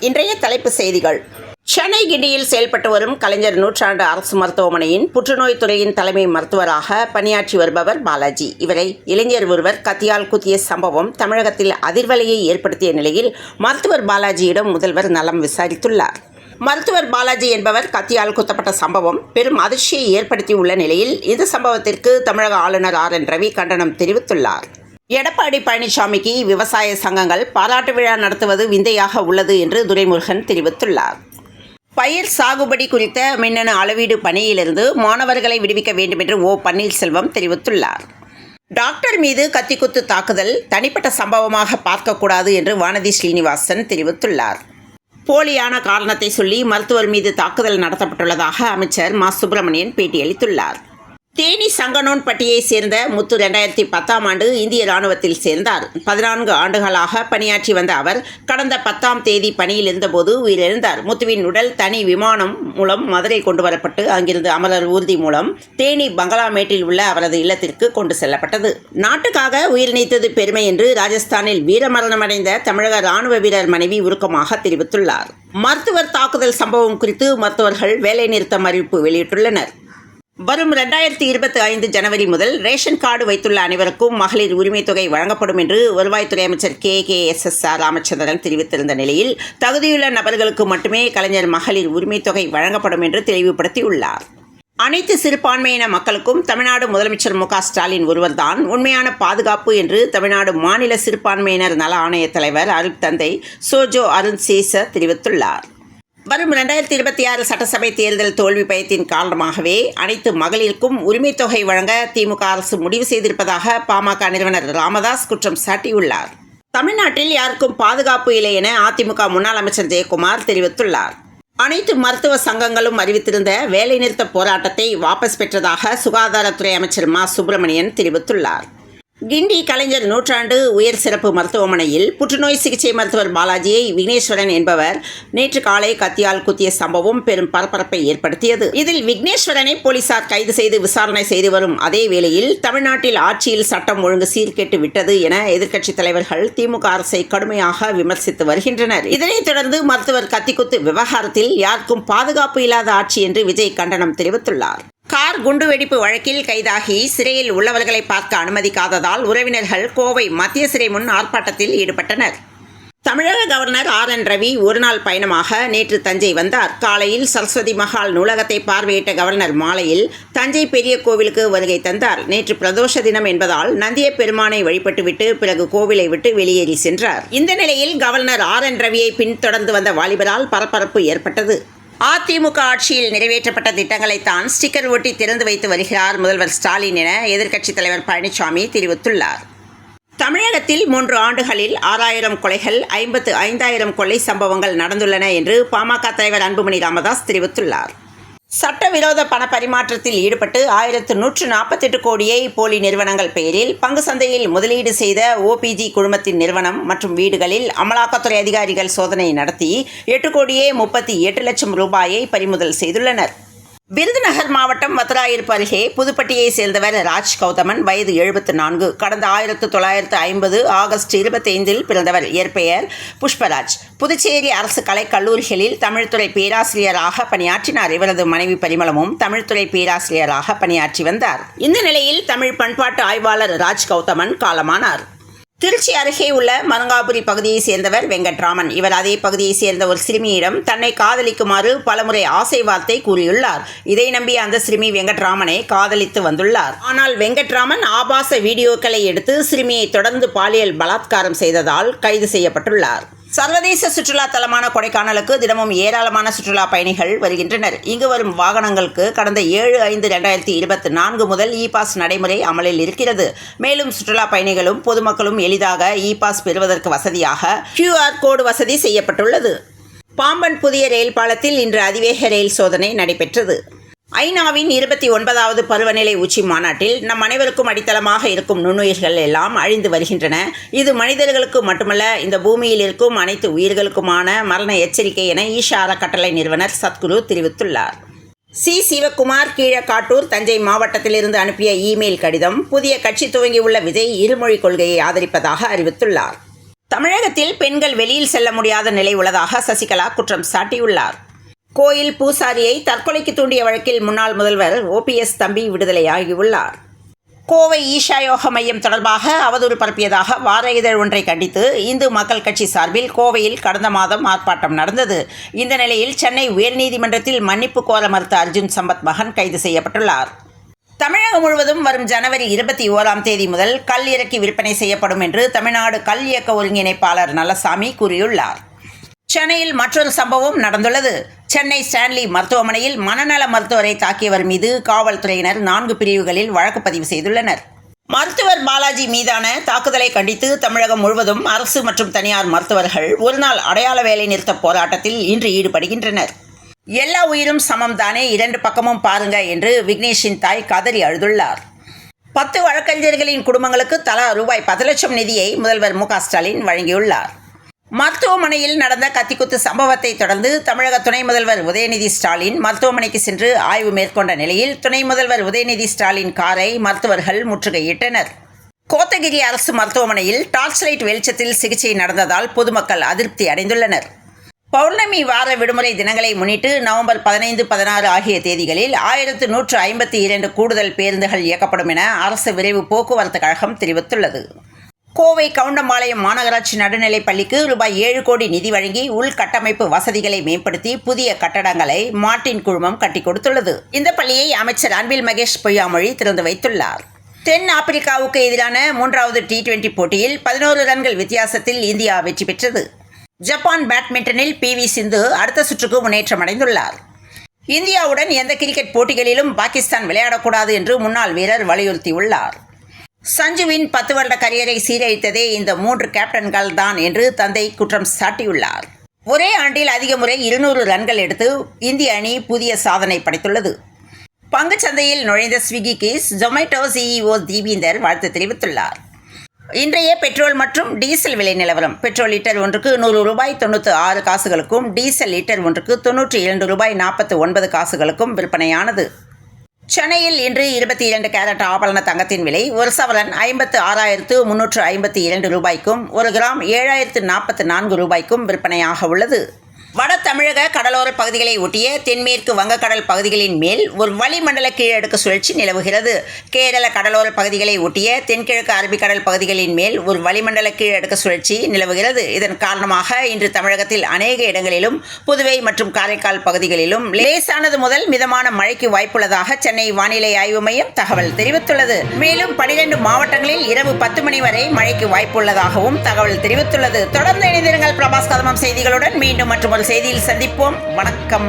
இன்றைய தலைப்புச் செய்திகள். சென்னை கிண்டியில் செயல்பட்டு வரும் கலைஞர் நூற்றாண்டு அரசு மருத்துவமனையின் புற்றுநோய் துறையின் தலைமை மருத்துவராக பணியாற்றி வருபவர் பாலாஜி. இவரை இளைஞர் ஒருவர் கத்தியால் குத்திய சம்பவம் தமிழகத்தில் அதிர்வலையை ஏற்படுத்திய நிலையில் மருத்துவர் பாலாஜியிடம் முதல்வர் நலம் விசாரித்துள்ளார். மருத்துவர் பாலாஜி என்பவர் கத்தியால் குத்தப்பட்ட சம்பவம் பெரும் அதிர்ச்சியை ஏற்படுத்தியுள்ள நிலையில் இந்த சம்பவத்திற்கு தமிழக ஆளுநர் RN ரவி கண்டனம் தெரிவித்துள்ளார். எடப்பாடி பழனிசாமிக்கு விவசாய சங்கங்கள் பாராட்டு விழா நடத்துவது விந்தையாக உள்ளது என்று துரைமுருகன் தெரிவித்துள்ளார். பயிர் சாகுபடி குறித்த மின்னணு அளவீடு பணியிலிருந்து மாணவர்களை விடுவிக்க வேண்டும் என்று பன்னீர்செல்வம் தெரிவித்துள்ளார். டாக்டர் மீது கத்திக்குத்து தாக்குதல் தனிப்பட்ட சம்பவமாக பார்க்கக்கூடாது என்று வானதி ஸ்ரீனிவாசன் தெரிவித்துள்ளார். போலியான காரணத்தை சொல்லி மருத்துவர் மீது தாக்குதல் நடத்தப்பட்டுள்ளதாக அமைச்சர் மா. சுப்பிரமணியன் பேட்டியளித்துள்ளார். தேனி சங்கனோன்பட்டியை சேர்ந்த முத்து 2010ஆம் ஆண்டு இந்திய இராணுவத்தில் சேர்ந்தார். 14 ஆண்டுகளாக பணியாற்றி வந்த அவர் கடந்த 10ஆம் தேதி பணியில் இருந்தபோது உயிரிழந்தார். முத்துவின் உடல் தனி விமானம் மூலம் மதுரை கொண்டு வரப்பட்டு அங்கிருந்து அமரர் ஊர்தி மூலம் தேனி பங்களாமேட்டில் உள்ள அவரது இல்லத்திற்கு கொண்டு செல்லப்பட்டது. நாட்டுக்காக உயிர் நீத்தது பெருமை என்று ராஜஸ்தானில் வீரமரணமடைந்த தமிழக இராணுவ வீரர் மனைவி உருக்கமாக தெரிவித்துள்ளார். மருத்துவர் தாக்குதல் சம்பவம் குறித்து மருத்துவர்கள் வேலைநிறுத்தம் அறிவிப்பு வெளியிட்டுள்ளனர். வரும் 2025 ஜனவரி முதல் ரேஷன் கார்டு வைத்துள்ள அனைவருக்கும் மகளிர் உரிமை தொகை வழங்கப்படும் என்று வருவாய்த்துறை அமைச்சர் KSSR ராமச்சந்திரன் தெரிவித்திருந்த நிலையில் தகுதியுள்ள நபர்களுக்கு மட்டுமே கலைஞர் மகளிர் உரிமை தொகை வழங்கப்படும் என்று தெளிவுபடுத்தியுள்ளார். அனைத்து சிறுபான்மையின மக்களுக்கும் தமிழ்நாடு முதலமைச்சர் மு. ஸ்டாலின் ஒருவர்தான் உண்மையான பாதுகாப்பு என்று தமிழ்நாடு மாநில சிறுபான்மையினர் நல ஆணைய தலைவர் அருட்தந்தை சோஜோ அருண் சேச தெரிவித்துள்ளார். வரும் 2026 சட்டசபை தேர்தல் தோல்வி பயத்தின் காரணமாகவே அனைத்து மகளிருக்கும் உரிமை தொகை வழங்க திமுக அரசு முடிவு செய்திருப்பதாக பாமக நிறுவனர் ராமதாஸ் குற்றம் சாட்டியுள்ளார். தமிழ்நாட்டில் யாருக்கும் பாதுகாப்பு இல்லை என அதிமுக முன்னாள் அமைச்சர் ஜெயக்குமார் தெரிவித்துள்ளார். அனைத்து மருத்துவ சங்கங்களும் அறிவித்திருந்த வேலைநிறுத்த போராட்டத்தை வாபஸ் பெற்றதாக சுகாதாரத்துறை அமைச்சர் மா. சுப்பிரமணியன் தெரிவித்துள்ளார். கிண்டி கலைஞர் நூற்றாண்டு உயர் சிறப்பு மருத்துவமனையில் புற்றுநோய் சிகிச்சை மருத்துவர் பாலாஜியை விக்னேஸ்வரன் என்பவர் நேற்று காலை கத்தியால் குத்திய சம்பவம் பெரும் பரபரப்பை ஏற்படுத்தியது. இதில் விக்னேஸ்வரனை போலீசார் கைது செய்து விசாரணை செய்து வரும் அதே வேளையில் தமிழ்நாட்டில் ஆட்சியில் சட்டம் ஒழுங்கு சீர்கெட்டு விட்டது என எதிர்க்கட்சித் தலைவர்கள் திமுக அரசை கடுமையாக விமர்சித்து வருகின்றனர். இதனைத் தொடர்ந்து மருத்துவர் கத்திக்குத்து விவகாரத்தில் யாருக்கும் பாதுகாப்பு இல்லாத ஆட்சி என்று விஜய் கண்டனம் தெரிவித்துள்ளார். கார் குண்டுவெடிப்பு வழக்கில் கைதாகி சிறையில் உள்ளவர்களை பார்க்க அனுமதிக்காததால் உறவினர்கள் கோவை மத்திய சிறை முன் ஆர்ப்பாட்டத்தில் ஈடுபட்டனர். தமிழக கவர்னர் RN ரவி ஒருநாள் பயணமாக நேற்று தஞ்சை வந்தார். காலையில் சரஸ்வதி மஹால் நூலகத்தை பார்வையிட்ட கவர்னர் மாலையில் தஞ்சை பெரிய கோவிலுக்கு வருகை தந்தார். நேற்று பிரதோஷ தினம் என்பதால் நந்திய பெருமானை வழிபட்டுவிட்டு பிறகு கோவிலை விட்டு வெளியேறி சென்றார். இந்த நிலையில் கவர்னர் RN ரவியை பின்தொடர்ந்து வந்த வாலிபரால் பரபரப்பு ஏற்பட்டது. அதிமுக ஆட்சியில் நிறைவேற்றப்பட்ட திட்டங்களைத்தான் ஸ்டிக்கர் ஒட்டி திறந்து வைத்து வருகிறார் முதல்வர் ஸ்டாலின் என எதிர்க்கட்சித் தலைவர் பழனிசாமி தெரிவித்துள்ளார். தமிழகத்தில் 3 ஆண்டுகளில் 6000 கொலைகள் 55,000 கொள்ளை சம்பவங்கள் நடந்துள்ளன என்று பாமக தலைவர் அன்புமணி ராமதாஸ் தெரிவித்துள்ளார். சட்டவிரோத பண பரிமாற்றத்தில் ஈடுபட்டு 1148 கோடியை போலி நிறுவனங்கள் பெயரில் பங்கு சந்தையில் முதலீடு செய்த OPG குழுமத்தின் நிறுவனம் மற்றும் வீடுகளில் அமலாக்கத்துறை அதிகாரிகள் சோதனை நடத்தி 8,38 லட்சம் ரூபாயை பறிமுதல் செய்துள்ளனர். விருதுநகர் மாவட்டம் வத்திராயிருப்பு அருகே புதுப்பட்டியை சேர்ந்தவர் ராஜ் கௌதமன், வயது 74. கடந்த 1950 ஆகஸ்ட் 25 பிறந்தவர். இயற்பெயர் புஷ்பராஜ். புதுச்சேரி அரசு கலைக் கல்லூரிகளில் தமிழ்துறை பேராசிரியராக பணியாற்றினார். இவரது மனைவி பரிமளமும் தமிழ்துறை பேராசிரியராக பணியாற்றி வந்தார். இந்த நிலையில் தமிழ் பண்பாட்டு ஆய்வாளர் ராஜ் கௌதமன் காலமானார். திருச்சி அருகே உள்ள மருங்காபுரி பகுதியை சேர்ந்தவர் வெங்கட்ராமன். இவர் அதே பகுதியை சேர்ந்த ஒரு சிறுமியிடம் தன்னை காதலிக்குமாறு பலமுறை ஆசை வார்த்தை கூறியுள்ளார். இதை நம்பிய அந்த சிறுமி வெங்கட்ராமனை காதலித்து வந்துள்ளார். ஆனால் வெங்கட்ராமன் ஆபாச வீடியோக்களை எடுத்து சிறுமியை தொடர்ந்து பாலியல் பலாத்காரம் செய்ததால் கைது செய்யப்பட்டுள்ளார். சர்வதேச சுற்றுலா தலமான கொடைக்கானலுக்கு தினமும் ஏராளமான சுற்றுலா பயணிகள் வருகின்றனர். இங்கு வரும் வாகனங்களுக்கு கடந்த 7/5/2024 முதல் இ-பாஸ் நடைமுறை அமலில் இருக்கிறது. மேலும் சுற்றுலா பயணிகளும் பொதுமக்களும் எளிதாக இ-பாஸ் பெறுவதற்கு வசதியாக QR கோடு வசதி செய்யப்பட்டுள்ளது. பாம்பன் புதிய ரயில் பாலத்தில் இன்று அதிவேக ரயில் சோதனை நடைபெற்றது. ஐநாவின் 29வது பருவநிலை உச்சி மாநாட்டில் நம் அனைவருக்கும் அடித்தளமாக இருக்கும் நுண்ணுயிர்கள் எல்லாம் அழிந்து வருகின்றன. இது மனிதர்களுக்கு மட்டுமல்ல, இந்த பூமியில் இருக்கும் அனைத்து உயிர்களுக்குமான மரண எச்சரிக்கை என ஈஷா அறக்கட்டளை நிறுவனர் சத்குரு தெரிவித்துள்ளார். சிவகுமார் கீழக்காட்டூர் தஞ்சை மாவட்டத்திலிருந்து அனுப்பிய இமெயில் கடிதம் புதிய கட்சி துவங்கியுள்ள விஜய் இருமொழி கொள்கையை ஆதரிப்பதாக அறிவித்துள்ளார். தமிழகத்தில் பெண்கள் வெளியில் செல்ல முடியாத நிலை உள்ளதாக சசிகலா குற்றம் சாட்டியுள்ளார். கோயில் பூசாரியை தற்கொலைக்கு தூண்டிய வழக்கில் முன்னாள் முதல்வர் OPS தம்பி விடுதலையாகியுள்ளார். கோவை ஈஷா யோக மையம் தொடர்பாக அவதூறு பரப்பியதாக வார இதழ் ஒன்றை கண்டித்து இந்து மக்கள் கட்சி சார்பில் கோவையில் கடந்த மாதம் ஆர்ப்பாட்டம் நடந்தது. இந்த நிலையில் சென்னை உயர்நீதிமன்றத்தில் மன்னிப்பு கோர மறுத்த அர்ஜுன் சம்பத் மகன் கைது செய்யப்பட்டுள்ளார். தமிழகம் முழுவதும் வரும் ஜனவரி 21 முதல் கல் இறக்கி விற்பனை செய்யப்படும் என்று தமிழ்நாடு கல் இயக்க ஒருங்கிணைப்பாளர் நல்லசாமி கூறியுள்ளார். சென்னையில் மற்றொரு சம்பவம் நடந்துள்ளது. சென்னை ஸ்டான்லி மருத்துவமனையில் மனநல மருத்துவரை தாக்கியவர் மீது காவல்துறையினர் 4 பிரிவுகளில் வழக்கு பதிவு செய்துள்ளனர். மருத்துவர் பாலாஜி மீதான தாக்குதலை கண்டித்து தமிழகம் முழுவதும் அரசு மற்றும் தனியார் மருத்துவர்கள் ஒருநாள் அடையாள வேலை நிறுத்த போராட்டத்தில் இன்று ஈடுபடுகின்றனர். எல்லா உயிரும் சமம் தானே, 2 பக்கமும் பாருங்க என்று விக்னேஷின் தாய் கதறி அழுதுள்ளார். 10 வழக்கறிஞர்களின் குடும்பங்களுக்கு தலா ரூபாய் 10 லட்சம் நிதியை முதல்வர் மு க ஸ்டாலின் வழங்கியுள்ளார். மருத்துவமனையில் நடந்த கத்திக்குத்து சம்பவத்தை தொடர்ந்து தமிழக துணை முதல்வர் உதயநிதி ஸ்டாலின் மருத்துவமனைக்கு சென்று ஆய்வு மேற்கொண்ட நிலையில் துணை முதல்வர் உதயநிதி ஸ்டாலின் காரை மருத்துவர்கள் முற்றுகையிட்டனர். கோத்தகிரி அரசு மருத்துவமனையில் டார்ச் லைட் வெளிச்சத்தில் சிகிச்சை நடந்ததால் பொதுமக்கள் அதிருப்தி அடைந்துள்ளனர். பௌர்ணமி வார விடுமுறை தினங்களை முன்னிட்டு நவம்பர் 15, 16 ஆகிய தேதிகளில் 1152 கூடுதல் பேருந்துகள் இயக்கப்படும் என அரசு விரைவு போக்குவரத்து கழகம் தெரிவித்துள்ளது. கோவை கவுண்டம்பாளையம் மாநகராட்சி நடுநிலைப் பள்ளிக்கு ரூபாய் 7 கோடி நிதி வழங்கி உள்கட்டமைப்பு வசதிகளை மேம்படுத்தி புதிய கட்டடங்களை மார்டின் குழுமம் கட்டிக் கொடுத்துள்ளது. இந்த பள்ளியை அமைச்சர் அன்பில் மகேஷ் பொய்யாமொழி திறந்து வைத்துள்ளார். தென் ஆப்பிரிக்காவுக்கு எதிரான 3வது T20 போட்டியில் 11 ரன்கள் வித்தியாசத்தில் இந்தியா வெற்றி பெற்றது. ஜப்பான் பேட்மிண்டனில் PV சிந்து அடுத்த சுற்றுக்கு முன்னேற்றம் அடைந்துள்ளார். இந்தியாவுடன் எந்த கிரிக்கெட் போட்டிகளிலும் பாகிஸ்தான் விளையாடக்கூடாது என்று முன்னாள் வீரர் வலியுறுத்தியுள்ளார். சஞ்சுவின் 10 வருட கரியரை சீரழித்ததே இந்த 3 கேப்டன்கள் தான் என்று தந்தை குற்றம் சாட்டியுள்ளார். ஒரே ஆண்டில் அதிக முறை 200 ரன்கள் எடுத்து இந்திய அணி புதிய சாதனை படைத்துள்ளது. பங்குச்சந்தையில் நுழைந்த ஸ்விக்கிக்கு ஜொமேட்டோ CEO தீபீந்தர் வாழ்த்து தெரிவித்துள்ளார். இன்றைய பெட்ரோல் மற்றும் டீசல் விலை நிலவரம். பெட்ரோல் லிட்டர் ஒன்றுக்கு ₹100.96 டீசல் லிட்டர் ஒன்றுக்கு ₹92.49 விற்பனையானது. சென்னையில் இன்று 22 கேரட் ஆபரண தங்கத்தின் விலை ஒரு சவரன் ₹56,352 1 கிராம் ₹7,044 விற்பனையாக உள்ளது. வட தமிழக கடலோர பகுதிகளை ஒட்டிய தென்மேற்கு வங்கக்கடல் பகுதிகளின் மேல் ஒரு வளிமண்டல கீழடுக்கு சுழற்சி நிலவுகிறது. கேரள கடலோர பகுதிகளை ஒட்டிய தென்கிழக்கு அரபிக்கடல் பகுதிகளின் மேல் ஒரு வளிமண்டல கீழடுக்கு சுழற்சி நிலவுகிறது. இதன் காரணமாக இன்று தமிழகத்தில் அநேக இடங்களிலும் புதுவை மற்றும் காரைக்கால் பகுதிகளிலும் லேசானது முதல் மிதமான மழைக்கு வாய்ப்புள்ளதாக சென்னை வானிலை ஆய்வு மையம் தகவல் தெரிவித்துள்ளது. மேலும் 12 மாவட்டங்களில் இரவு 10 மணி வரை மழைக்கு வாய்ப்புள்ளதாகவும் தகவல் தெரிவித்துள்ளது. தொடர்ந்து இணைந்திருங்கள் பிரபாஸ் கதமம் செய்திகளுடன். மீண்டும் மற்றொரு செய்தியில் சந்திப்போம். வணக்கம்.